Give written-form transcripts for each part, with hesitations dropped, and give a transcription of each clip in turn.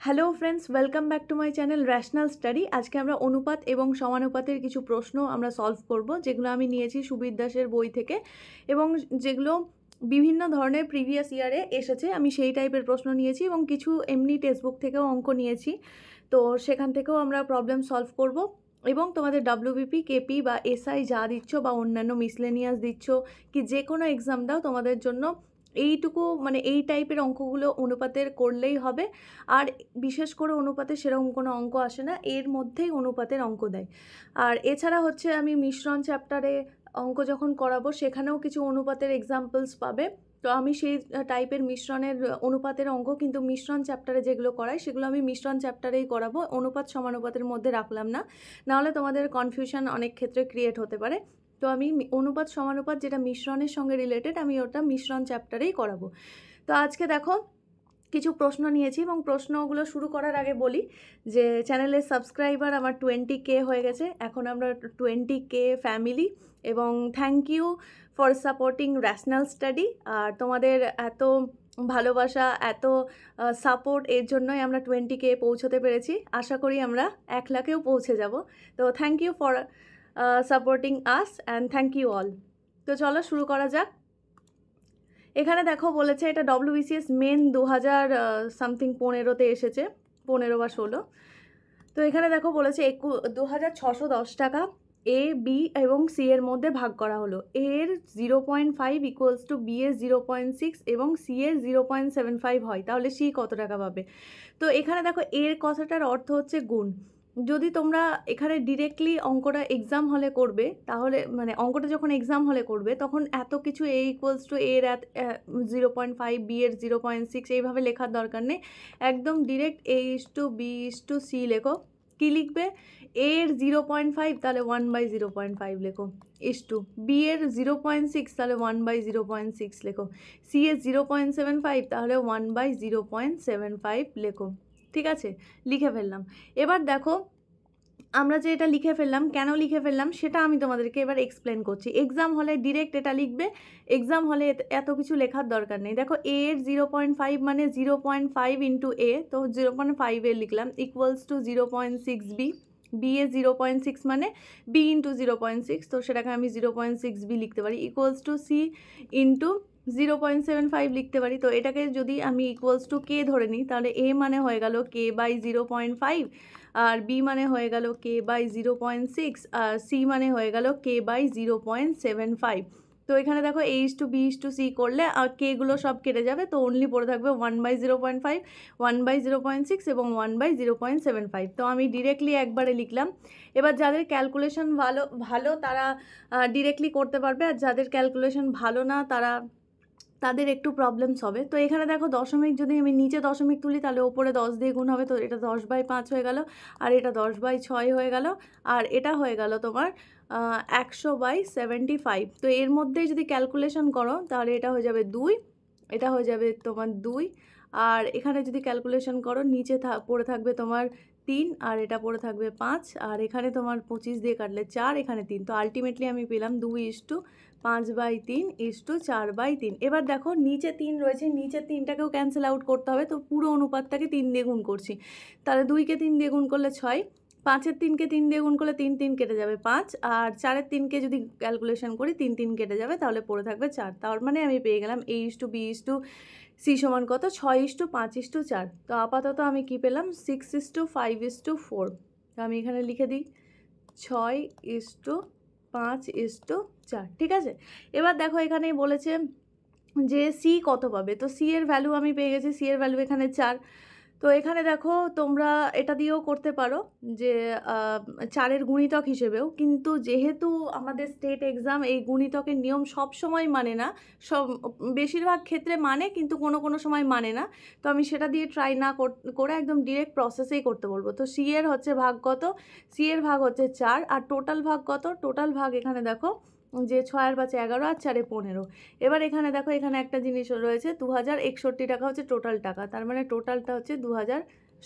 Hello friends, welcome back to my channel rational study. আজকে আমরা অনুপাত এবং সমানুপাতের কিছু প্রশ্ন আমরা সলভ করব, যেগুলো আমি নিয়েছি সুবীর দাসের বই থেকে এবং যেগুলো বিভিন্ন ধরনের প্রিভিয়াস ইয়ারে এসেছে। আমি সেই টাইপের প্রশ্ন নিয়েছি এবং কিছু এমনি টেক্সটবুক থেকেও অঙ্ক নিয়েছি। তো সেখান থেকেও আমরা প্রবলেম সলভ করব এবং তোমাদের ডাব্লিউবিপি, কেপি বা এসআই যা দিচ্ছ বা অন্যান্য মিসলেনিয়াস দিচ্ছ কি যে কোনো এক্সাম দাও, তোমাদের জন্য এইটুকু মানে এই টাইপের অঙ্কগুলো অনুপাতের করলেই হবে। আর বিশেষ করে অনুপাতে সেরকম কোনো অঙ্ক আসে না, এর মধ্যেই অনুপাতের অঙ্ক দেয়। আর এছাড়া হচ্ছে আমি মিশ্রণ চ্যাপ্টারে অঙ্ক যখন করাবো সেখানেও কিছু অনুপাতের এক্সাম্পলস পাবে। তো আমি সেই টাইপের মিশ্রণের অনুপাতের অঙ্ক কিন্তু মিশ্রণ চ্যাপ্টারে যেগুলো করাই সেগুলো আমি মিশ্রণ চ্যাপ্টারেই করাবো, অনুপাত সমানুপাতের মধ্যে রাখলাম না, নাহলে তোমাদের কনফিউশন অনেক ক্ষেত্রে ক্রিয়েট হতে পারে। তো আমি অনুপাত সমানুপাত যেটা মিশ্রণের সঙ্গে রিলেটেড, আমি ওটা মিশ্রণ চ্যাপ্টারেই করাবো। তো আজকে দেখো কিছু প্রশ্ন নিয়েছি এবং প্রশ্নগুলো শুরু করার আগে বলি যে চ্যানেলের সাবস্ক্রাইবার আমার 20K হয়ে গেছে, এখন আমরা 20K ফ্যামিলি। এবং thank you for supporting rational study. আর তোমাদের এত ভালোবাসা, এত সাপোর্ট, এর জন্যই আমরা 20K পৌঁছতে পেরেছি। আশা করি আমরা 1 লাখেও পৌঁছে যাব। তো thank you for supporting us and thank you all. তো চলো শুরু করা যাক। এখানে দেখো বলেছে এটা ডব্লিউবিসিএস মেন 2000 সামথিং 15-তে এসেছে, 15 বা 16। তো এখানে দেখো বলেছে 2610 টাকা এ, বি এবং সি এর মধ্যে ভাগ করা হলো। এ এর 0.5 ইকুয়ালস টু বি এর 0.6 এবং সি এর 0.75 হয়, তাহলে সি কত টাকা পাবে? তো এখানে দেখো এর কথাটার অর্থ হচ্ছে গুণ। যদি তোমরা এখানে ডিরেক্টলি অঙ্কটা এক্সাম হলে করবে, তাহলে মানে অঙ্কটা যখন এক্সাম হলে করবে তখন এত কিছু এ ইকুয়ালস টু এর 0.5, বি এর 0.6 এইভাবে লেখার দরকার নেই। একদম direct A is to B is to C লেখো। কী লিখবে? এ এর 0.5 তাহলে 1/0.5 লেখো, ইস টু বি এর 0.6 তাহলে 1/0.6 লেখো, সি এর 0.75 তাহলে 1/0.75 লেখো। ঠিক আছে, লিখে ফেললাম। এবার দেখো আমরা যে এটা লিখে ফেললাম, কেন লিখে ফেললাম সেটা আমি তোমাদেরকে এবার এক্সপ্লেন করছি। এক্সাম হলে ডিরেক্ট এটা লিখবে, এক্সাম হলে এত কিছু লেখার দরকার নেই। দেখো এ এর 0.5 মানে 0.5 ইন্টু এ, তো 0.5 এ লিখলাম equals to 0.6 B, B A 0.6 মানে বি ইন্টু 0.6, তো সেটাকে আমি 0.6 বি লিখতে পারি ইকুয়ালস টু সি ইন্টু 0.75 লিখতে পারি। তো এটাকে যদি আমি ইকুয়ালস টু কে ধরে নিই, তাহলে এ মানে হয়ে গেল কে বাই 0.5, আর বি মানে হয়ে গেল কে বাই 0.6, আর সি মানে হয়ে গেল কে বাই 0.75। তো এখানে দেখো A is to B is to C করলে আর কেগুলো সব কেটে যাবে, তো অনলি পড়ে থাকবে 1/0.5, 1/0.6 এবং 1/0.75। তো আমি ডিরেক্টলি একবারে লিখলাম। এবার যাদের ক্যালকুলেশন ভালো তারা ডিরেক্টলি করতে পারবে, আর যাদের ক্যালকুলেশন ভালো না তাদের একটু প্রবলেমস হবে। তো এখানে দেখো দশমিক যদি আমি নিচে দশমিক তুলি তাহলে ওপরে 10 দিয়ে গুণ হবে, তো এটা 10/5 হয়ে গেল, আর এটা 10/6 হয়ে গেল, আর এটা হয়ে গেল তোমার 100/75। তো এর মধ্যেই যদি ক্যালকুলেশন করো তাহলে এটা হয়ে যাবে 2, এটা হয়ে যাবে তোমার 2, আর এখানে যদি ক্যালকুলেশন করো নিচে পড়ে থাকবে তোমার 3, আর এটা পড়ে থাকবে 5, আর এখানে তোমার 25 দিয়ে কাটলে 4, এখানে 3। তো আলটিমেটলি আমি পেলাম 2:5/3 ইস টু 4/3। এবার দেখো নিচে 3 রয়েছে, নিচের 3টাকেও ক্যান্সেল আউট করতে হবে, তো পুরো অনুপাতটাকে 3 দিয়ে গুণ করছি। তাহলে 2কে 3 দিয়ে গুণ করলে 6, 5-এর 3কে 3 দিয়ে গুণ করলে 3 কেটে যাবে 5, আর 4-এর 3কে যদি ক্যালকুলেশন করি 3 কেটে যাবে, তাহলে পড়ে থাকবে 4। তার মানে আমি পেয়ে গেলাম A is to B is to C সমান কত? 6:5:4। তো আপাতত আমি কি পেলাম? 6:5:4। তো আমি এখানে লিখে দিই 6:5:4। ঠিক আছে, এবার দেখো এখানেই বলেছে যে সি কত পাবে। তো সি এর ভ্যালু আমি পেয়ে গেছি, সি এর ভ্যালু এখানে 4। তো এখানে দেখো তোমরা এটা দিয়েও করতে পারো যে 4-এর গুণিতক হিসেবেও, কিন্তু যেহেতু আমাদের স্টেট এক্সাম এই গুণিতকের নিয়ম সব সময় মানে না, বেশিরভাগ ক্ষেত্রে মানে কিন্তু কোনো সময় মানে না, তো আমি সেটা দিয়ে ট্রাই না করে একদম ডিরেক্ট প্রসেসেই করতে বলবো। তো সি এর হচ্ছে ভাগ কত? সি এর ভাগ হচ্ছে 4, আর টোটাল ভাগ কত? টোটাল ভাগ এখানে দেখো যে 6-5 11 আর 4 15। এবার এখানে দেখো এখানে একটা জিনিস রয়েছে, 2061 টাকা হচ্ছে টোটাল টাকা, তার মানে টোটালটা হচ্ছে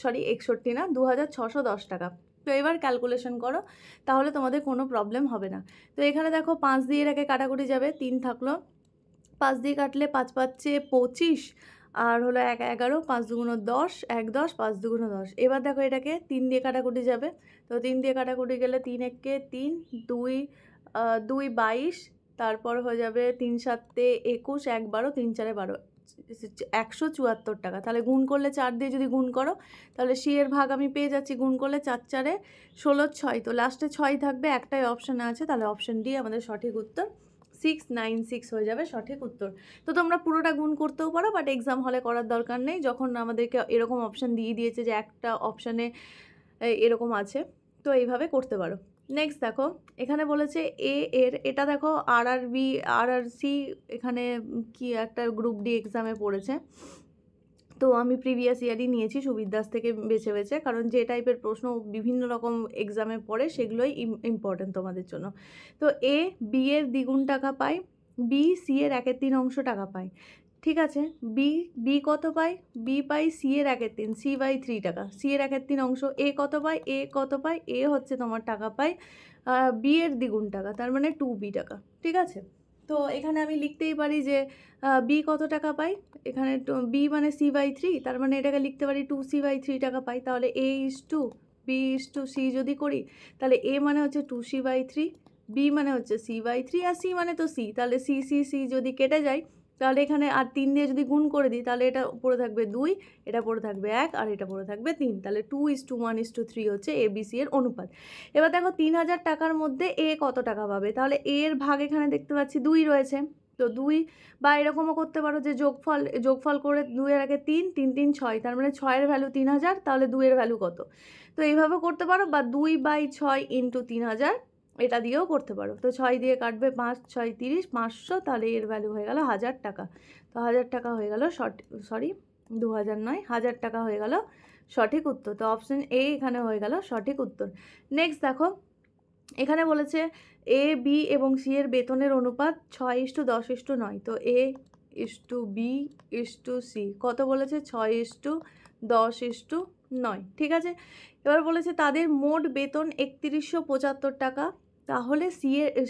61 না 2610 টাকা। তো এবার ক্যালকুলেশন করো, তাহলে তোমাদের কোনো প্রবলেম হবে না। তো এখানে দেখো 5 দিয়ে এটাকে কাটাকুটি যাবে, 3 থাকলো, 5 দিয়ে কাটলে 5 পাচ্ছে 25, আর হলো 1 11, 5 দুগুণ 10, 1 10, 5 দুগুণ 10। এবার দেখো এটাকে 3 দিয়ে কাটাকুটি যাবে, তো 3 দিয়ে কাটাকুটি গেলে 3 একে 3, 2 2 22, তারপর হয়ে যাবে 3 7 21, 1 12, 3 4 12, 174 টাকা। তাহলে গুণ করলে 4 দিয়ে যদি গুণ করো তাহলে সি এর ভাগ আমি পেয়ে যাচ্ছি, গুণ করলে 4 4 16 6, তো লাস্টে 6 থাকবে, একটাই অপশান আছে, তাহলে অপশান ডি আমাদের সঠিক উত্তর। 696 হয়ে যাবে সঠিক উত্তর। তো তোমরা পুরোটা গুণ করতেও পারো, বাট এক্সাম হলে করার দরকার নেই, যখন আমাদেরকে এরকম অপশান দিয়ে দিয়েছে যে একটা অপশানে এরকম আছে, তো এইভাবে করতে পারো। নেক্সট দেখো এখানে বলেছে এ এর, এটা দেখো আরআরবি আরআরসি এখানে কি একটা গ্রুপ ডি এক্সামে পড়েছে, তো আমি প্রিভিয়াস ইয়ারই নিয়েছি সুবিদ্যাস থেকে বেছে বেছে, কারণ যে টাইপের প্রশ্ন বিভিন্ন রকম এক্সামে পড়ে সেগুলোই ইম্পর্টেন্ট তোমাদের জন্য। তো এ বি এর দ্বিগুণ টাকা পায়, বি সি এর 1/3 অংশ টাকা পায়, ঠিক আছে। বি কত পায়, বি পাই সি এর 1/3, C/3 টাকা, সি এর 1/3 অংশ। এ কত পায়, এ কত পায়, এ হচ্ছে তোমার টাকা পায় বি এর দ্বিগুণ টাকা, তার মানে 2b টাকা, ঠিক আছে। তো এখানে আমি লিখতেই পারি যে বি কত টাকা পাই, এখানে বি মানে C/3, তার মানে এটাকে লিখতে পারি 2C/3 টাকা পাই। তাহলে A is to B is to C যদি করি তাহলে A মানে হচ্ছে 2C/3, B মানে হচ্ছে C/3, আর C মানে তো C, তাহলে C যদি কেটে যায় তাহলে এখানে আর 3 দিয়ে যদি গুণ করে দিই তাহলে এটা পড়ে থাকবে 2, এটা পড়ে থাকবে 1, আর এটা পড়ে থাকবে 3, তাহলে 2:1:3 হচ্ছে ABC এর অনুপাত। এবার দেখো 3000 টাকার মধ্যে এ কত টাকা পাবে, তাহলে এ এর ভাগ এখানে দেখতে পাচ্ছি 2 রয়েছে, তো 2, বা এরকমও করতে পারো যে যোগফল করে 2 এর আগে 3, 3 3 6, তার মানে 6 এর ভ্যালু 3000, তাহলে 2 এর ভ্যালু কত, তো এইভাবে করতে পারো, বা 2/6 ইন্টু 3000 এটা দিয়েও করতে পারো। তো 6 দিয়ে কাটবে 5, 6 30, 500, তাহলে এর ভ্যালু হয়ে গেল 1000 টাকা। তো 1000 টাকা হয়ে গেল 2000 নয়, 1000 টাকা হয়ে গেল সঠিক উত্তর। তো অপশন এ এখানে হয়ে গেল সঠিক উত্তর। নেক্সট দেখো এখানে বলেছে এ বি এবং সি এর বেতনের অনুপাত 6:10:9, তো এ ইস্টু বি ইস্টু সি কত বলেছে, 6:10:9, ঠিক আছে। এবার বলেছে তাদের মোট বেতন 3175 টাকা, তাহলে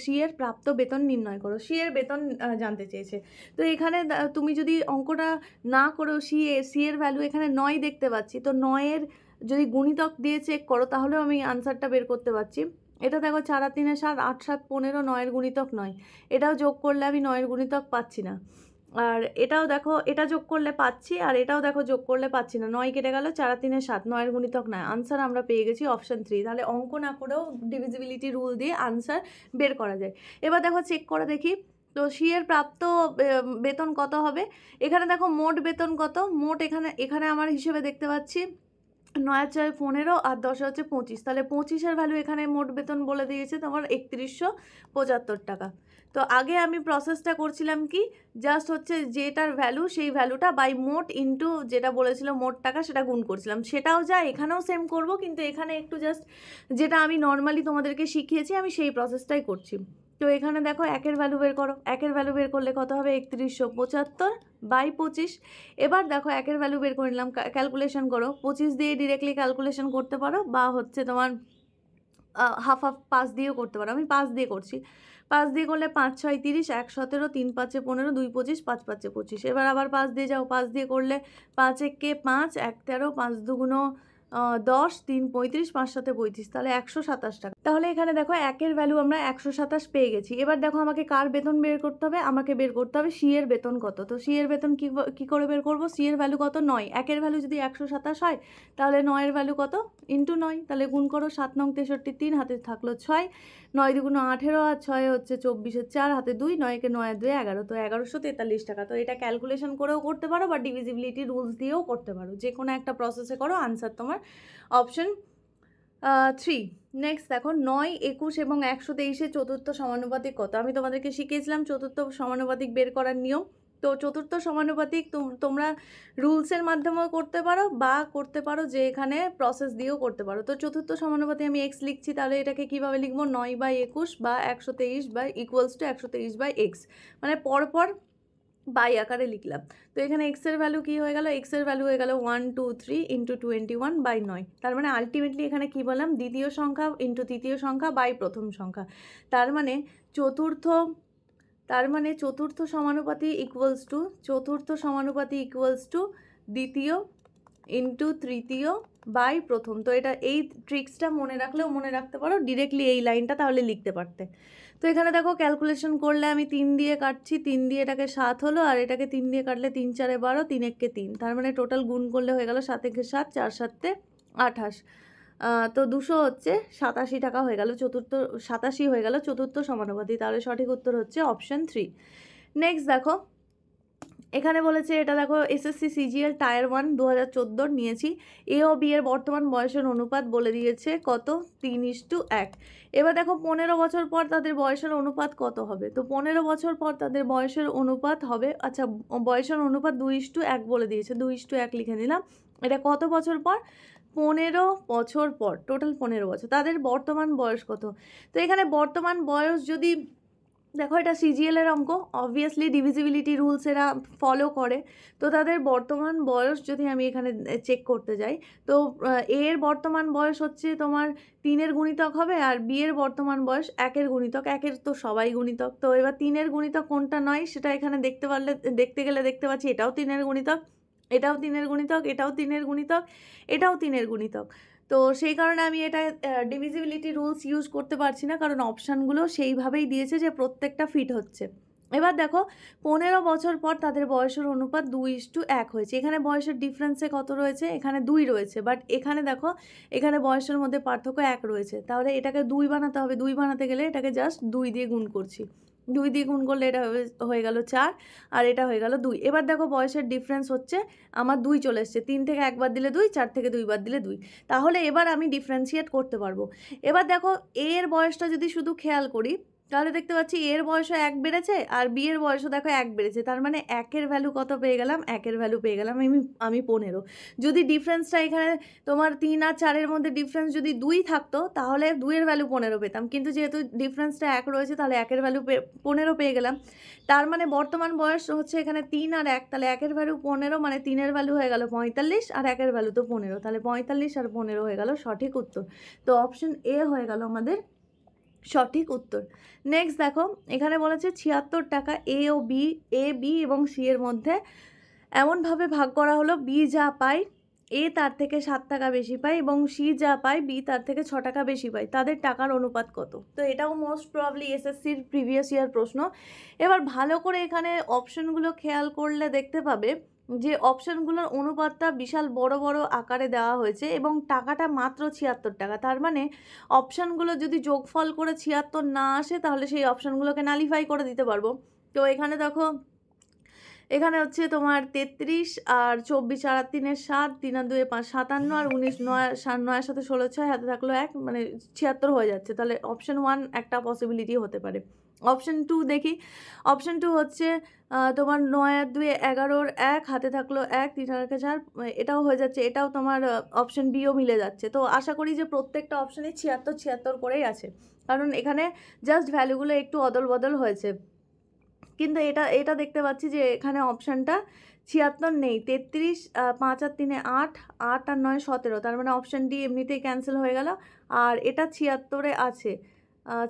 সি এর প্রাপ্ত বেতন নির্ণয় করো। সি এর বেতন জানতে চেয়েছে, তো এখানে তুমি যদি অঙ্কটা না করেও সি এর ভ্যালু এখানে 9 দেখতে পাচ্ছি, তো 9-এর যদি গুণিতক দিয়ে চেক করো তাহলেও আমি আনসারটা বের করতে পারছি। এটা দেখো 4 আর 3 7, 8 7 15, 9-এর গুণিতক 9, এটাও যোগ করলে আমি 9-এর গুণিতক পাচ্ছি না, আর এটাও দেখো এটা যোগ করলে পাচ্ছি, আর এটাও দেখো যোগ করলে পাচ্ছি না, 9 কেটে গেল, 4 আর 3 7, 9-এর গুণিতক 9, আনসার আমরা পেয়ে গেছি অপশান 3। তাহলে অঙ্ক না করেও ডিভিজিবিলিটি রুল দিয়ে আনসার বের করা যায়। এবার দেখো চেক করে দেখি, তো সি এর প্রাপ্ত বেতন কত হবে, এখানে দেখো মোট বেতন কত, মোট এখানে আমার হিসেবে দেখতে পাচ্ছি 9 আর 4 15, আর 10 হচ্ছে 25, তাহলে 25-এর ভ্যালু এখানে মোট বেতন বলে দিয়েছে তোমার 3175 টাকা। তো আগে আমি প্রসেসটা করছিলাম কি, জাস্ট হচ্ছে যেটার ভ্যালু সেই ভ্যালুটা বাই মোট ইন্টু যেটা বলেছিল মোট টাকা সেটা গুণ করছিলাম, সেটাও যা এখানেও সেম করব, কিন্তু এখানে একটু জাস্ট যেটা আমি নর্মালি তোমাদেরকে শিখিয়েছি আমি সেই প্রসেসটাই করছি। তো এখানে দেখো 1-এর ভ্যালু বের করো, 1-এর ভ্যালু বের করলে কত হবে, 3175 বাই 25। এবার দেখো 1-এর ভ্যালু বের করে নিলাম, ক্যালকুলেশন করো, 25 দিয়ে ডিরেক্টলি ক্যালকুলেশন করতে পারো, বা হচ্ছে তোমার হাফ 5 দিয়েও করতে পারো, আমি 5 দিয়ে করছি। 5 দিয়ে করলে 5 6 30, 1 17, 3 5 15, 2 25, 5 5 25, এবার আবার 5 দিয়ে যাও, 5 দিয়ে করলে 5 1 5, 1 13, 5 2 10, 3 35, 5 7 35, তাহলে 127 টাকা। তাহলে এখানে দেখো 1-এর ভ্যালু আমরা 127 পেয়ে গেছি। এবার দেখো আমাকে কার বেতন বের করতে হবে, আমাকে বের করতে হবে সি এর বেতন কত। তো সি এর বেতন কি করে বের করব, সি এর ভ্যালু কত, 9, 1-এর ভ্যালু যদি 127 হয় তাহলে 9-এর ভ্যালু কত, ইন্টু 9, তাহলে গুণ করো, 7 9 63, 3 হাতে থাকলো 6, 9 2 18, আর 6 হচ্ছে 24, 4 হাতে 2, 9-কে 9 আর 2 11, তো 1143 টাকা। তো এটা ক্যালকুলেশন করেও করতে পারো বা ডিভিজিবিলিটি রুলস দিয়েও করতে পারো, যে কোনো একটা প্রসেসে করো, আনসার তোমার অপশন 3। নেক্সট দেখো 9 21 এবং 123-এর চতুর্থ সমানুপাতিক কত। আমি তোমাদেরকে শিখিয়েছিলাম চতুর্থ সমানুপাতিক বের করার নিয়ম। তো চতুর্থ সমানুপাতিক তোমরা রুলসের মাধ্যমেও করতে পারো, বা করতে পারো যে এখানে প্রসেস দিয়েও করতে পারো। তো চতুর্থ সমানুপাতিক আমি এক্স লিখছি, তাহলে এটাকে কীভাবে লিখবো, 9/21 বা 123 বা ইকুয়ালস টু 123/x, মানে পরপর বাই আকারে লিখলাম। তো এখানে এক্সের ভ্যালু কী হয়ে গেল, এক্সের ভ্যালু হয়ে গেল 1 2 3 ইন্টু 21/9, তার মানে আলটিমেটলি এখানে কী বললাম, দ্বিতীয় সংখ্যা ইন্টু তৃতীয় সংখ্যা বাই প্রথম সংখ্যা, তার মানে চতুর্থ তার মানে চতুর্থ সমানুপাতি ইকুয়ালস টু দ্বিতীয় ইন্টু তৃতীয় বাই প্রথম। তো এটা এই ট্রিক্সটা মনে রাখলেও মনে রাখতে পারো, ডিরেক্টলি এই লাইনটা তাহলে লিখতে পারতে। তো এখানে দেখো ক্যালকুলেশন করলে আমি 3 দিয়ে কাটছি, 3 দিয়ে এটাকে 7 হলো, আর এটাকে 3 দিয়ে কাটলে 3 4 12, 3 1 3, তার মানে টোটাল গুণ করলে হয়ে গেল 7 1 7, 4 7 28। তো 200 হচ্ছে 87 টাকা হয়ে গেল, 87 হয়ে গেল চতুর্থ সমানুপাতি। তাহলে সঠিক উত্তর হচ্ছে অপশন 3। নেক্সট দেখো এখানে বলেছে, এটা দেখো এসএসসি সিজিএল টায়ার 1 2014 নিয়েছি। এ ও বি এর বর্তমান বয়সের অনুপাত বলে দিয়েছে কত, 3:1। এবার দেখো 15 বছর পর তাদের বয়সের অনুপাত কত হবে। তো 15 বছর পর তাদের বয়সের অনুপাত হবে, আচ্ছা বয়সের অনুপাত 2:1 বলে দিয়েছে, 2:1 লিখে নিলাম। এটা কত বছর পর, 15 বছর পর, টোটাল 15 বছর। তাদের বর্তমান বয়স কত, তো এখানে বর্তমান বয়স যদি দেখো, এটা সিজিএলের অঙ্ক, অবভিয়াসলি ডিভিজিবিলিটি রুলস এরা ফলো করে। তো তাদের বর্তমান বয়স যদি আমি এখানে চেক করতে যাই, তো এ এর বর্তমান বয়স হচ্ছে তোমার 3-এর গুণিতক হবে, আর বি এর বর্তমান বয়স 1-এর গুণিতক, 1-এর তো সবাই গুণিতক। তো এবার 3-এর গুণিতক কোনটা নয় সেটা এখানে দেখতে গেলে দেখতে পাচ্ছি এটাও 3-এর গুণিতক, এটাও 3-এর গুণিতক, এটাও 3-এর গুণিতক, এটাও 3-এর গুণিতক। তো সেই কারণে আমি এটা ডিভিজিবিলিটি রুলস ইউজ করতে পারছি না, কারণ অপশানগুলো সেইভাবেই দিয়েছে যে প্রত্যেকটা ফিট হচ্ছে। এবার দেখো 15 বছর পর তাদের বয়সের অনুপাত 2:1 হয়েছে। এখানে বয়সের ডিফারেন্সে কত রয়েছে, এখানে 2 রয়েছে, বাট এখানে দেখো এখানে বয়সের মধ্যে পার্থক্য 1 রয়েছে। তাহলে এটাকে 2 বানাতে হবে, 2 বানাতে গেলে এটাকে জাস্ট 2 দিয়ে গুণ করছি, 2 দিয়ে গুণ করলে এটা হয়ে গেল 4, আর এটা হয়ে গেল 2। এবার দেখো বয়সের ডিফারেন্স হচ্ছে আমার 2 চলে এসছে, 3 থেকে 1 বাদ দিলে 2, 4 থেকে 2 বাদ দিলে 2। তাহলে এবার আমি ডিফারেন্সিয়েট করতে পারবো। এবার দেখো এ এর বয়সটা যদি শুধু খেয়াল করি, তাহলে দেখতে পাচ্ছি এর বয়সও 1 বেড়েছে, আর বি এর বয়সও দেখো 1 বেড়েছে। তার মানে 1-এর ভ্যালু কত পেয়ে গেলাম, 1-এর ভ্যালু পেয়ে গেলাম আমি 15। যদি ডিফারেন্সটা এখানে তোমার 3 আর 4-এর মধ্যে ডিফারেন্স যদি 2 থাকতো, তাহলে 2-এর ভ্যালু 15 পেতাম, কিন্তু যেহেতু ডিফারেন্সটা 1 রয়েছে, তাহলে 1-এর ভ্যালু 15 পেয়ে গেলাম। তার মানে বর্তমান বয়স হচ্ছে এখানে 3 আর 1, তাহলে 1-এর ভ্যালু 15, মানে 3-এর ভ্যালু হয়ে গেল 45, আর 1-এর ভ্যালু তো 15, তাহলে 45 আর 15 হয়ে গেল সঠিক উত্তর। তো অপশন এ হয়ে গেল আমাদের সঠিক উত্তর। নেক্সট দেখো এখানে বলেছে 76 টাকা এ বি এবং সি এর মধ্যে এমনভাবে ভাগ করা হলো, বি যা পায় এ তার থেকে 7 টাকা বেশি পায়, এবং সি যা পায় বি তার থেকে 6 টাকা বেশি পায়, তাদের টাকার অনুপাত কত। তো এটাও মোস্ট প্রবাবলি এসএসসির প্রিভিয়াস ইয়ার প্রশ্ন। এবার ভালো করে এখানে অপশনগুলো খেয়াল করলে দেখতে পাবে যে অপশানগুলোর অনুপাতটা বিশাল বড় বড় আকারে দেওয়া হয়েছে, এবং টাকাটা মাত্র 76 টাকা। তার মানে অপশানগুলো যদি যোগফল করে 76 না আসে, তাহলে সেই অপশানগুলোকে নালিফাই করে দিতে পারবো। তো এখানে দেখো এখানে হচ্ছে তোমার 33 আর 24, 4 আর 3 7, 3 আর 2 5, 57, আর 19 9 9 সাথে 16 6, হাতে থাকলো 1, মানে 76 হয়ে যাচ্ছে। তাহলে অপশান 1 একটা পসিবিলিটি হতে পারে। অপশান 2 দেখি, অপশান 2 হচ্ছে তোমার 9 আর 2 11, 1 হাতে থাকলো 1, 3 আর 1 4, এটাও হয়ে যাচ্ছে, এটাও তোমার অপশান বিও মিলে যাচ্ছে। তো আশা করি যে প্রত্যেকটা অপশানে 76 76 করেই আছে, কারণ এখানে জাস্ট ভ্যালুগুলো একটু অদল বদল হয়েছে। কিন্তু এটা দেখতে পাচ্ছি যে এখানে অপশানটা 76 নেই, 33, 5 আর 3 8, 8 আর 9 17, তার মানে অপশান ডি এমনিতেই ক্যান্সেল হয়ে গেল। আর এটা 76-এ আছে,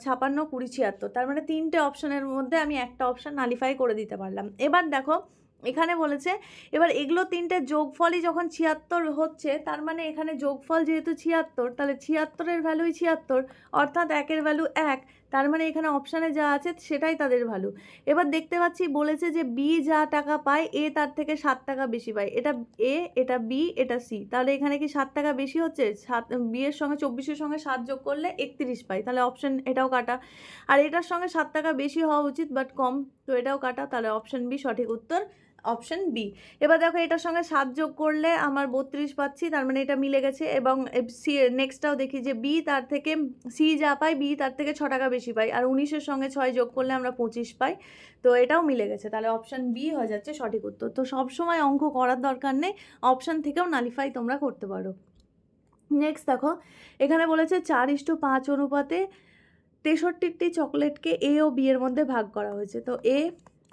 56 20 76, তার মানে 3টে অপশানের মধ্যে আমি একটা অপশান নালিফাই করে দিতে পারলাম। এবার দেখো এখানে বলেছে, এবার এগুলো 3টে যোগফলই যখন 76 হচ্ছে, তার মানে এখানে যোগফল যেহেতু 76, তাহলে 76-এর ভ্যালুই 76, অর্থাৎ 1-এর ভ্যালু 1, তার মানে এখানে অপশানে যা আছে সেটাই তাদের ভ্যালু। এবার দেখতে পাচ্ছি বলেছে যে বি যা টাকা পায় এ তার থেকে 7 টাকা বেশি পায়, এটা এ, এটা বি, এটা সি, তাহলে এখানে কি 7 টাকা বেশি হচ্ছে, 7 বি এর সঙ্গে 24-এর সঙ্গে 7 যোগ করলে 31 পাই, তাহলে অপশান এটাও কাটা। আর এটার সঙ্গে 7 টাকা বেশি হওয়া উচিত, বাট কম, তো এটাও কাটা, তাহলে অপশান বি সঠিক উত্তর, অপশান বি। এবার দেখো এটার সঙ্গে 7 যোগ করলে আমার 32 পাচ্ছি, তার মানে এটা মিলে গেছে। এবং সি নেক্সটটাও দেখি যে বি তার থেকে সি যা পাই বি তার থেকে 6 টাকা বেশি পাই, আর 19-এর সঙ্গে 6 যোগ করলে আমরা 25 পাই, তো এটাও মিলে গেছে, তাহলে অপশান বি হয়ে যাচ্ছে সঠিক উত্তর। তো সবসময় অঙ্ক করার দরকার নেই, অপশান থেকেও নালিফাই তোমরা করতে পারো। নেক্সট দেখো এখানে বলেছে 4:5 অনুপাতে 63টি চকলেটকে এ ও বি এর মধ্যে ভাগ করা হয়েছে। তো এ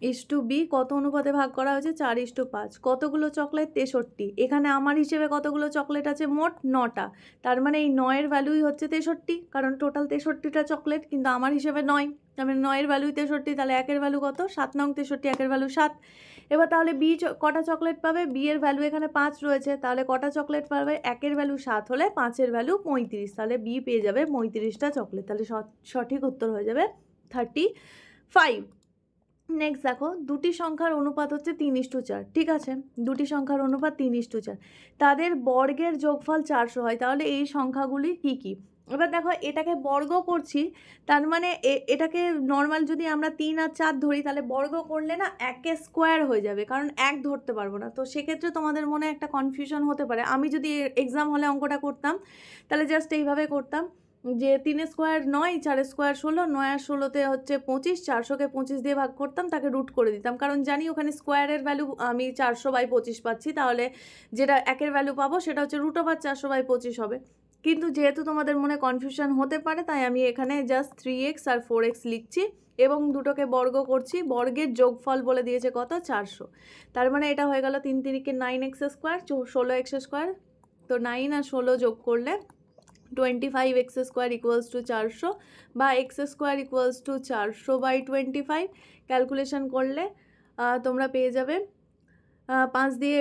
1:B কত অনুপাতে ভাগ করা হয়েছে? 4:5। কতগুলো চকলেট? 63। এখানে আমার হিসেবে কতগুলো চকলেট আছে? মোট 9টা। তার মানে এই 9-এর ভ্যালুই হচ্ছে 63, কারণ টোটাল 63টা চকলেট, কিন্তু আমার হিসেবে 9, তার মানে 9-এর ভ্যালুই 63। তাহলে 1-এর ভ্যালু কত? 7 নং 63, 1-এর ভ্যালু 7। এবার তাহলে বি কটা চকলেট পাবে? বি এর ভ্যালু এখানে 5 রয়েছে, তাহলে কটা চকলেট পাবে? 1-এর ভ্যালু 7 হলে 5-এর ভ্যালু 35, তাহলে বি পেয়ে যাবে 35টা চকলেট। তাহলে সঠিক উত্তর হয়ে যাবে 35। নেক্সট দেখো, দুটি সংখ্যার অনুপাত হচ্ছে 3:4, ঠিক আছে? দুটি সংখ্যার অনুপাত 3:4, তাদের বর্গের যোগফল 400 হয়, তাহলে এই সংখ্যাগুলি কি কি? এবার দেখো, এটাকে বর্গ করছি, তার মানে এটাকে নর্মাল যদি আমরা 3 আর 4 ধরি, তাহলে বর্গ করলে না 1 স্কোয়ার হয়ে যাবে, কারণ 1 ধরতে পারবো না। তো সেক্ষেত্রে তোমাদের মনে একটা কনফিউশন হতে পারে। আমি যদি এক্সাম হলে অঙ্কটা করতাম, তাহলে জাস্ট এইভাবে করতাম যে 3 স্কোয়ার 9, 4 স্কোয়ার 16, 9 আর 16তে হচ্ছে 25, 400কে 25 দিয়ে ভাগ করতাম, তাকে রুট করে দিতাম, কারণ জানি ওখানে স্কোয়ারের ভ্যালু আমি 400/25 পাচ্ছি, তাহলে যেটা 1-এর ভ্যালু পাবো সেটা হচ্ছে √400/25 হবে। কিন্তু যেহেতু তোমাদের মনে কনফিউশন হতে পারে, তাই আমি এখানে জাস্ট 3x আর 4x লিখছি এবং দুটোকে বর্গ করছি। বর্গের যোগফল বলে দিয়েছে কত? 400। তার মানে এটা হয়ে গেল 3 3 9x স্কোয়ার, 16x স্কোয়ার। তো 9 আর 16 যোগ করলে 25x স্কোয়ার ইকুয়ালস টু 400, বা x square equals to 400/25। Calculation করলে তোমরা পেয়ে যাবে 5 দিয়ে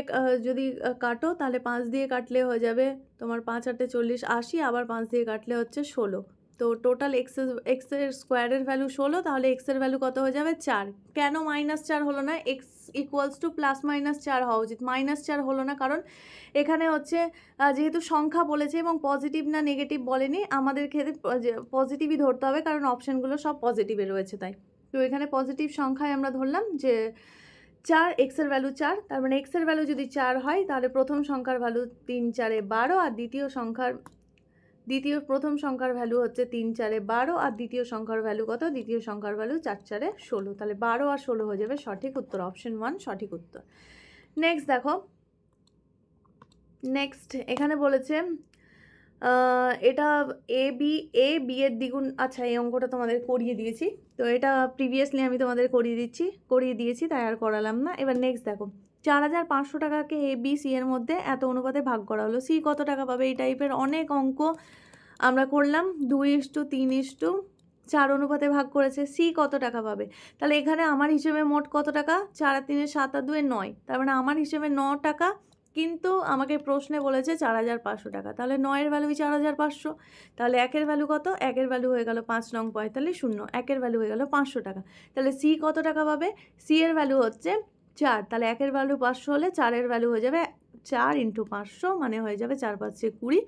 যদি কাটো, তাহলে 5 দিয়ে কাটলে হয়ে যাবে তোমার 5 8 40 80, আবার 5 দিয়ে কাটলে হচ্ছে 16। তো টোটাল এক্সের স্কোয়ারের ভ্যালু 16, তাহলে এক্সের ভ্যালু কত হয়ে যাবে? 4। কেন -4 হলো না? এক্স ইকুয়ালস টু +-4 হওয়া উচিত। -4 হলো না কারণ এখানে হচ্ছে যেহেতু সংখ্যা বলেছে এবং পজিটিভ না নেগেটিভ বলেনি, আমাদের ক্ষেত্রে পজিটিভই ধরতে হবে, কারণ অপশানগুলো সব পজিটিভে রয়েছে তাই। তো এখানে পজিটিভ সংখ্যায় আমরা ধরলাম যে 4, এক্সের ভ্যালু 4, তার মানে এক্সের ভ্যালু যদি 4 হয়, তাহলে প্রথম সংখ্যার ভ্যালু 3 4 12, আর প্রথম সংখ্যার ভ্যালু হচ্ছে 3 4 12, আর দ্বিতীয় সংখ্যার ভ্যালু কত? দ্বিতীয় সংখ্যার ভ্যালু 4 4 16, তাহলে 12 আর 16 হয়ে যাবে সঠিক উত্তর। অপশন 1 সঠিক উত্তর। নেক্সট দেখো, নেক্সট এখানে বলেছে এটা এ বি এর দ্বিগুণ। আচ্ছা, এই অঙ্কটা তোমাদের করিয়ে দিয়েছি, তো এটা প্রিভিয়াসলি আমি তোমাদের করিয়ে দিয়েছি, তাই আর করালাম না। এবার নেক্সট দেখো, 4500 টাকাকে এ বি সি এর মধ্যে এত অনুপাতে ভাগ করা হলো, সি কত টাকা পাবে? এই টাইপের অনেক অঙ্ক আমরা করলাম। 2:3:4 অনুপাতে ভাগ করেছে, সি কত টাকা পাবে? তাহলে এখানে আমার হিসেবে মোট কত টাকা? 4 আর 3 7 আর 2 9, তার মানে আমার হিসেবে 9 টাকা, কিন্তু আমাকে প্রশ্নে বলেছে 4500 টাকা, তাহলে 9-এর ভ্যালুই 4500। তাহলে 1-এর ভ্যালু কত? 1-এর ভ্যালু হয়ে গেল 5 নং 45 0, 1-এর ভ্যালু হয়ে গেল 500 টাকা। তাহলে সি কত টাকা পাবে? সি এর ভ্যালু হচ্ছে 4, তাহলে 1-এর ভ্যালু 500 হলে 4-এর ভ্যালু হয়ে যাবে 4 × 500, মানে হয়ে যাবে 4 5 20,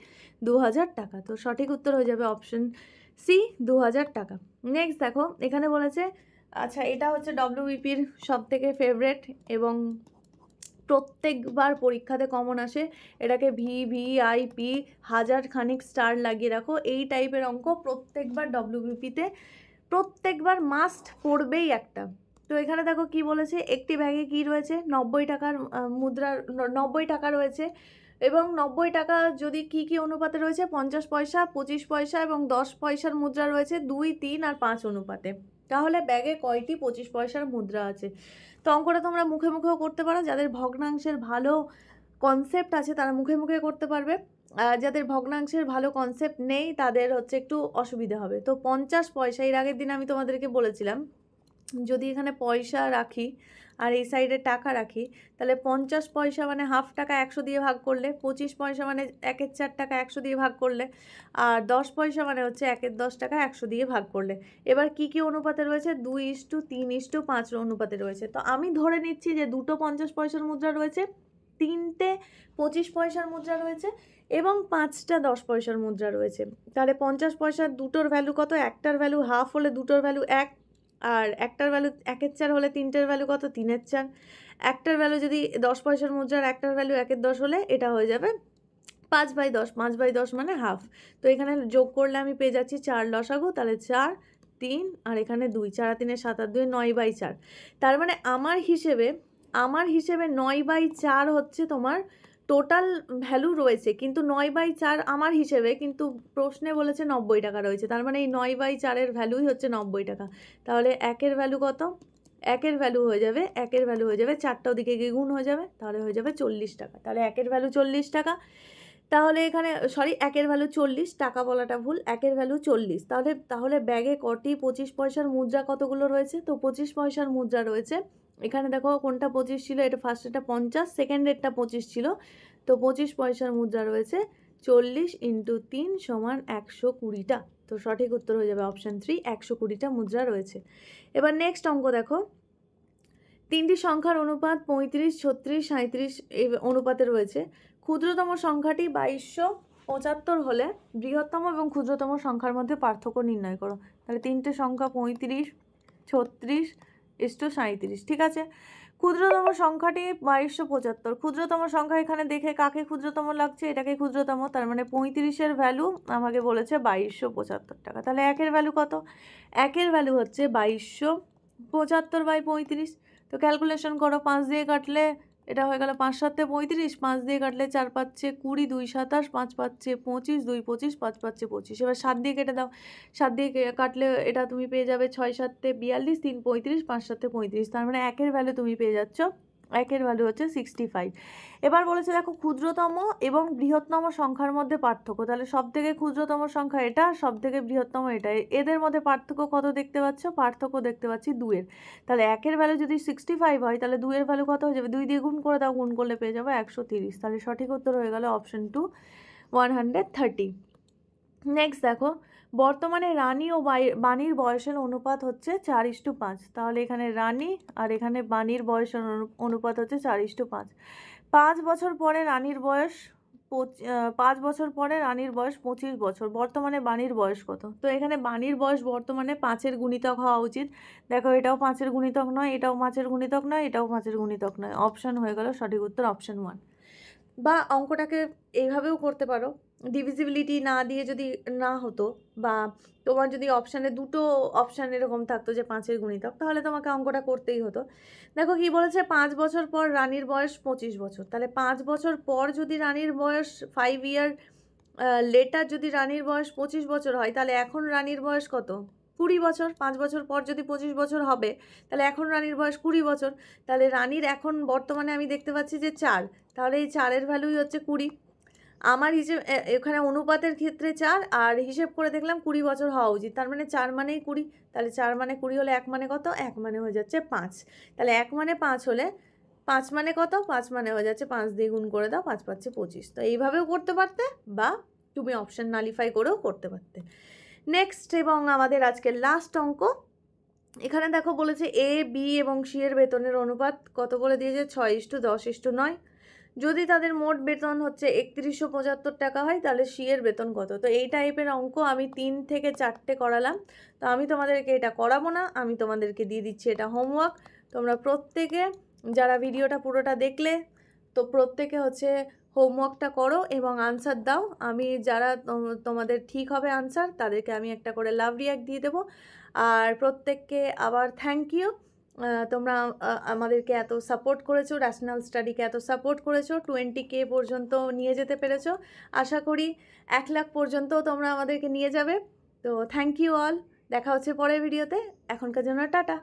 2000 টাকা। তো সঠিক উত্তর হয়ে যাবে অপশন সি, 2000 টাকা। নেক্সট দেখো, এখানে বলেছে, আচ্ছা এটা হচ্ছে ডব্লিউবিপির সব থেকে ফেভারেট এবং প্রত্যেকবার পরীক্ষাতে কমন আসে, এটাকে VVIP হাজার খানিক স্টার লাগিয়ে রাখো। এই টাইপের অঙ্ক প্রত্যেকবার ডব্লিউবিপিতে প্রত্যেকবার মাস্ট পড়বেই একটা। তো এখানে দেখো কি বলেছে, একটি ব্যাগে কি রয়েছে? 90 টাকার মুদ্রা, 90 টাকা রয়েছে, এবং 90 টাকা যদি কি অনুপাতে রয়েছে? 50 পয়সা, 25 পয়সা এবং 10 পয়সার মুদ্রা রয়েছে 2, 3 আর 5 অনুপাতে। তাহলে ব্যাগে কয়টি 25 পয়সার মুদ্রা আছে? তো অঙ্কটা তোমরা মুখে মুখেও করতে পারো, যাদের ভগ্নাংশের ভালো কনসেপ্ট আছে তারা মুখে মুখে করতে পারবে, যাদের ভগ্নাংশের ভালো কনসেপ্ট নেই তাদের হচ্ছে একটু অসুবিধা হবে। তো 50 পয়সা, এর আগের দিন আমি তোমাদেরকে বলেছিলাম, যদি এখানে পয়সা রাখি আর এই সাইডে টাকা রাখি, তাহলে 50 পয়সা মানে হাফ টাকা 100 দিয়ে ভাগ করলে, 25 পয়সা মানে 1/4 টাকা 100 দিয়ে ভাগ করলে, আর 10 পয়সা মানে হচ্ছে 1/10 টাকা 100 দিয়ে ভাগ করলে। এবার কি অনুপাতে রয়েছে? 2:3:5 অনুপাতে রয়েছে। তো আমি ধরে নিচ্ছি যে দুটো 50 পয়সার মুদ্রা রয়েছে, 3টে 25 পয়সার মুদ্রা রয়েছে এবং 5টা 10 পয়সার মুদ্রা রয়েছে। তাহলে 50 পয়সার দুটোর ভ্যালু কত? একটার ভ্যালু হাফ হলে দুটোর ভ্যালু 1, আর একটার ভ্যালু 1/4 হলে তিনটের ভ্যালু কত? 3/4। একটার ভ্যালু যদি 10 পয়সার মুদ্রার একটার ভ্যালু 1/10 হলে এটা হয়ে যাবে 5/10, 5/10 মানে হাফ। তো এখানে যোগ করলে আমি পেয়ে যাচ্ছি 4 লসাগু, তাহলে 4 3 আর এখানে 2, 4 আর 3 7 আর 2 9/4। তার মানে আমার হিসেবে 9/4 হচ্ছে তোমার টোটাল ভ্যালু রয়েছে, কিন্তু 9/4 আমার হিসেবে, কিন্তু প্রশ্নে বলেছে 90 টাকা রয়েছে, তার মানে এই 9/4-এর ভ্যালুই হচ্ছে 90 টাকা। তাহলে 1-এর ভ্যালু কত? একের ভ্যালু হয়ে যাবে 4টা ওদিকে গিয়ে গুণ হয়ে যাবে, তাহলে হয়ে যাবে 40 টাকা। তাহলে একের ভ্যালু 40 টাকা। তাহলে এখানে একের ভ্যালু 40, টাকা বলাটা ভুল, একের ভ্যালু 40। তাহলে ব্যাগে কটি 25 পয়সার মুদ্রা কতগুলো রয়েছে? তো 25 পয়সার মুদ্রা রয়েছে। এখানে দেখো কোনটা 25 ছিল, এটা ফার্স্টেরটা 50, সেকেন্ডেরটা 25 ছিল। তো 25 পয়সার মুদ্রা রয়েছে 40 × 3 = 120টা। তো সঠিক উত্তর হয়ে যাবে অপশান 3, 120টা মুদ্রা রয়েছে। এবার নেক্সট অঙ্ক দেখো, তিনটি সংখ্যার অনুপাত 35, 36, 37 এই অনুপাতে রয়েছে। ক্ষুদ্রতম সংখ্যাটি 2275 হলে বৃহত্তম এবং ক্ষুদ্রতম সংখ্যার মধ্যে পার্থক্য নির্ণয় করো। তাহলে তিনটে সংখ্যা 35, 36 = 37, ঠিক আছে। ক্ষুদ্রতম সংখ্যাটি 2275, ক্ষুদ্রতম সংখ্যা এখানে দেখে কাকে ক্ষুদ্রতম লাগছে? এটাকে ক্ষুদ্রতম, তার মানে 35-এর ভ্যালু আমাকে বলেছে 2275 টাকা। তাহলে একের ভ্যালু কত? একের ভ্যালু হচ্ছে 2275/35। তো ক্যালকুলেশন করো, 5 দিয়ে কাটলে এটা হয়ে গেল 5 7 35, 5 দিয়ে কাটলে 4 5 20, 2 27, 5 5 25, 2 25, 5 5 25। এবার 7 দিয়ে কেটে দাও, 7 দিয়ে কাটলে এটা তুমি পেয়ে যাবে 6 7 42, 3 35, 5 7 35। তার মানে একের ভ্যালু তুমি পেয়ে যাচ্ছ, একের ভ্যালু হচ্ছে 65। এবার বলেছে দেখো ক্ষুদ্রতম এবং বৃহত্তম সংখ্যার মধ্যে পার্থক্য। তাহলে সব থেকে ক্ষুদ্রতম সংখ্যা এটা, সব থেকে বৃহত্তম এটা, এদের মধ্যে পার্থক্য কত দেখতে পাচ্ছ? পার্থক্য দেখতে পাচ্ছি 2-এর। তাহলে একের ভ্যালু যদি 65 হয়, তাহলে 2-এর ভ্যালু কত হয়ে যাবে? 2 দিয়ে গুণ করে দাও, গুণ করলে পেয়ে যাবে 130। তাহলে সঠিক উত্তর হয়ে গেল অপশন 2, 130। নেক্সট দেখো, বর্তমানে রানী ও বাণীর বয়সের অনুপাত হচ্ছে 4:5। তাহলে এখানে রানী আর এখানে বাণীর বয়সের অনুপাত হচ্ছে 4:5। 5 বছর পরে রানীর বয়স 5 বছর পরে রানীর বয়স 25 বছর। বর্তমানে বাণীর বয়স কত? তো এখানে বাণীর বয়স বর্তমানে 5-এর গুণিতক হওয়া উচিত। দেখো এটাও 5-এর গুণিতক নয়, এটাও 5-এর গুণিতক নয়, এটাও 5-এর গুণিতক নয়। অপশান হয়ে গেল সঠিক উত্তর অপশান 1। বা অঙ্কটাকে এইভাবেও করতে পারো, ডিভিজিবিলিটি না দিয়ে যদি না হতো, বা তোমার যদি অপশানে দুটো অপশান এরকম থাকতো যে 5-এর গুণিতক, তাহলে তোমাকে অঙ্কটা করতেই হতো। দেখো কি বলেছে, 5 বছর পর রানীর বয়স 25 বছর। তাহলে 5 বছর পর যদি রানীর বয়স 5 ইয়ার লেটার যদি রানীর বয়স 25 বছর হয়, তাহলে এখন রানীর বয়স কত? 20 বছর। 5 বছর পর যদি 25 বছর হবে, তাহলে এখন রানীর বয়স 20 বছর। তাহলে রানীর এখন বর্তমানে আমি দেখতে পাচ্ছি যে 4, তাহলে এই 4-এর ভ্যালুই হচ্ছে 20। আমার হিসেব এখানে অনুপাতের ক্ষেত্রে 4, আর হিসেব করে দেখলাম 20 বছর হওয়া উচিত। তার মানে 4 মানেই 20। তাহলে 4 মানে 20 হলে 1 মানে কত? 1 মানে হয়ে যাচ্ছে 5। তাহলে 1 মানে 5 হলে 5 মানে কত? 5 মানে হয়ে যাচ্ছে 5 দিয়ে গুণ করে দাও, 5 5 25। তো এইভাবেও করতে পারতে, বা তুমি অপশান নালিফাই করেও করতে পারতে। নেক্সট এবং আমাদের আজকের লাস্ট অঙ্ক, এখানে দেখো বলেছে এ, বি এবং সি এর বেতনের অনুপাত কত বলে দিয়েছে? 6:10:9। যদি তাদের মোট বেতন হচ্ছে 3175 টাকা হয়, তাহলে সি এর বেতন কত? তো এই টাইপের অঙ্ক আমি 3 থেকে 4টে করালাম। তো আমি তোমাদেরকে এটা করাবো না, আমি তোমাদেরকে দিয়ে দিচ্ছি এটা হোমওয়ার্ক। তোমরা প্রত্যেকে যারা ভিডিওটা পুরোটা দেখলে, তো প্রত্যেকে হচ্ছে হোমওয়ার্কটা করো এবং আনসার দাও। আমি যারা তোমাদের ঠিক হবে আনসার, তাদেরকে আমি একটা করে লাভ রিয়াক্ট দিয়ে দেবো। আর প্রত্যেককে আবার থ্যাংক ইউ, তোমরা আমাদেরকে এত সাপোর্ট করেছো, র্যাশনাল স্টাডিকে এত সাপোর্ট করেছো, 20K পর্যন্ত নিয়ে যেতে পেরেছো। আশা করি 1 লাখ পর্যন্তও তোমরা আমাদেরকে নিয়ে যাবে। তো থ্যাংক ইউ অল, দেখা হচ্ছে পরের ভিডিওতে। এখনকার জন্য টাটা।